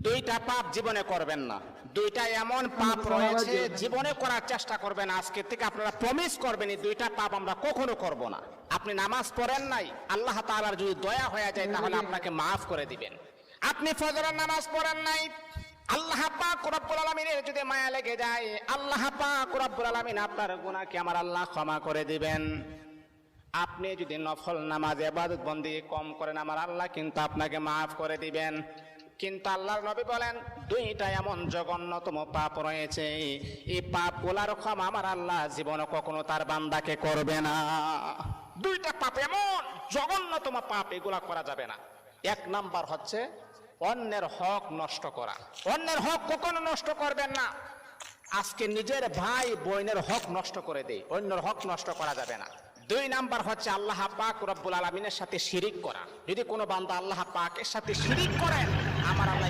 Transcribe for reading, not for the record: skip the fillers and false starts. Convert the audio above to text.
দুইটা পাপ জীবনে করবেন না। দুইটা এমন পাপ রয়েছে জীবনে করার চেষ্টা করবেন, আজকে থেকে আপনারা প্রমিস করবেন এই দুইটা পাপ আমরা কখনো করব না। আপনি নামাজ পড়েন নাই, আল্লাহ তাআলার যদি দয়া হয়ে যায় তাহলে আপনাকে মাফ করে দিবেন। আপনি ফজরের নামাজ পড়েন নাই, আল্লাহ পাক রব্বুল আলামিনের যদি মায়া লেগে যায়, আল্লাহ পাক রব্বুল আলামিন আপনার গুনাহকে আমার আল্লাহ ক্ষমা করে দিবেন। আপনি যদি নফল নামাজ ইবাদত বন্দেগী কম করেন, আমার আল্লাহ কিন্তু আপনাকে মাফ করে দিবেন। কিন্তু আল্লাহর নবী বলেন দুইটা এমন জঘন্যতম পাপ রয়েছে, এই পাপগুলার ক্ষমা আমার আল্লাহ জীবনে কখনো তার বান্দাকে করবে না। দুইটা পাপ এমন জঘন্যতম পাপ, এগুলা করা যাবে না। এক নাম্বার হচ্ছে অন্যের হক নষ্ট করা। অন্যের হক কখনো নষ্ট করবেন না। আজকে নিজের ভাই বোনের হক নষ্ট করে দেয়, অন্যের হক নষ্ট করা যাবে না। দুই নাম্বার হচ্ছে আল্লাহ পাক রব্বুল আলামিনের সাথে শিরিক করা। যদি কোনো বান্দা আল্লাহ পাকের সাথে শিরিক করেন